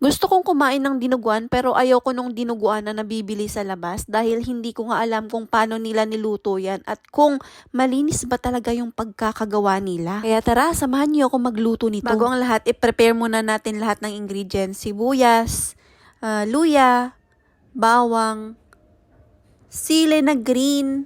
Gusto kong kumain ng dinuguan pero ayoko nung dinuguan na nabibili sa labas dahil hindi ko nga alam kung paano nila niluto yan at kung malinis ba talaga yung pagkakagawa nila. Kaya tara, samahan niyo ako magluto nito. Bago ang lahat, i-prepare muna natin lahat ng ingredients. Sibuyas, luya, bawang, sili na green,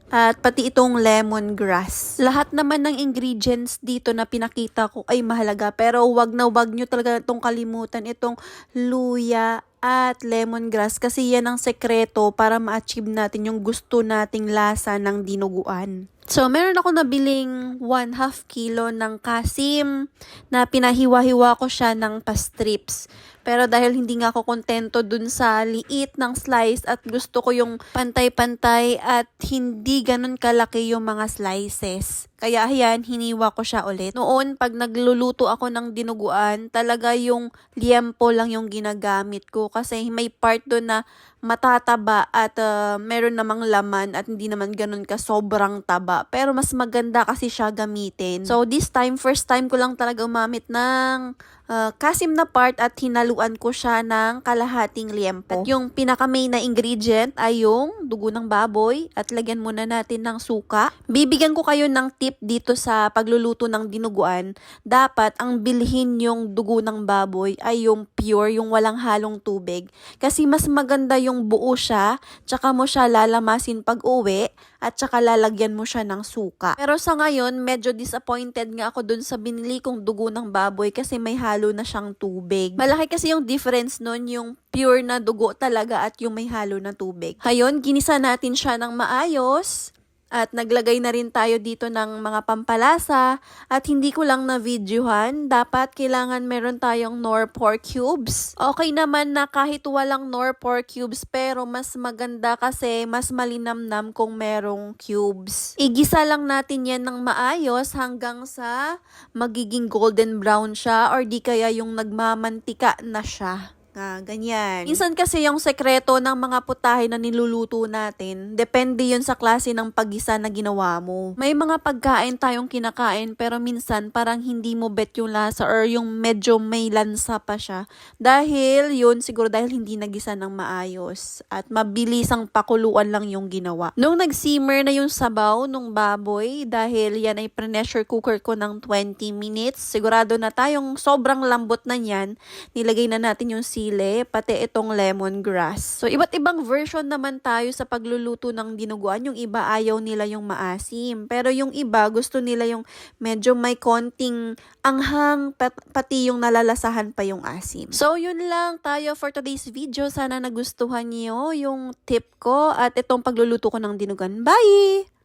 at pati itong lemongrass. Lahat naman ng ingredients dito na pinakita ko ay mahalaga pero wag nyo talaga itong kalimutan itong luya at lemongrass kasi yan ang sekreto para ma-achieve natin yung gusto nating lasa ng dinuguan. So, meron ako nabiling 1/2 kilo ng kasim na pinahiwa-hiwa ko siya ng pa-strips. Pero dahil hindi nga ako kontento dun sa liit ng slice at gusto ko yung pantay-pantay at hindi ganun kalaki yung mga slices. Kaya ayan, hiniwa ko siya ulit. Noon, pag nagluluto ako ng dinuguan, talaga yung liempo lang yung ginagamit ko kasi may part doon na matataba at meron namang laman at hindi naman ganun ka sobrang taba. Pero mas maganda kasi siya gamitin. So this time, first time ko lang talaga umamit ng kasim na part at hinaluan ko siya ng kalahating liempo. At yung pinaka-main na ingredient ay yung dugo ng baboy at lagyan muna natin ng suka. Bibigyan ko kayo ng tip dito sa pagluluto ng dinuguan. Dapat ang bilhin yung dugo ng baboy ay yung pure, yung walang halong tubig. Kasi mas maganda yung buo siya, tsaka mo siya lalamasin pag uwi at tsaka lalagyan mo siya ng suka. Pero sa ngayon, medyo disappointed nga ako dun sa binili kong dugo ng baboy kasi may halo na siyang tubig. Malaki kasi yung difference nun, yung pure na dugo talaga at yung may halo na tubig. Ngayon, ginisa natin siya ng maayos. At naglagay na rin tayo dito ng mga pampalasa at hindi ko lang na-videohan. Dapat kailangan meron tayong Knorr pork cubes. Okay naman na kahit walang Knorr pork cubes pero mas maganda kasi mas malinamnam kung merong cubes. Igisa lang natin yan ng maayos hanggang sa magiging golden brown siya or di kaya yung nagmamantika na siya. Ganyan. Minsan kasi yung sekreto ng mga putahe na niluluto natin, depende yun sa klase ng paggisa na ginawa mo. May mga pagkain tayong kinakain pero minsan parang hindi mo bet yung lasa or yung medyo may lansa pa siya. Dahil yun, siguro dahil hindi nagisa ng maayos at mabilisang pakuluan lang yung ginawa. Nung nag-simmer na yung sabaw nung baboy, dahil yan ay pressure cooker ko ng 20 minutes, sigurado na tayong sobrang lambot na yan, nilagay na natin yung pati itong lemongrass. So, iba't ibang version naman tayo sa pagluluto ng dinuguan. Yung iba ayaw nila yung maasim. Pero yung iba gusto nila yung medyo may konting anghang pati yung nalalasahan pa yung asim. So, yun lang tayo for today's video. Sana nagustuhan niyo yung tip ko at itong pagluluto ko ng dinuguan. Bye!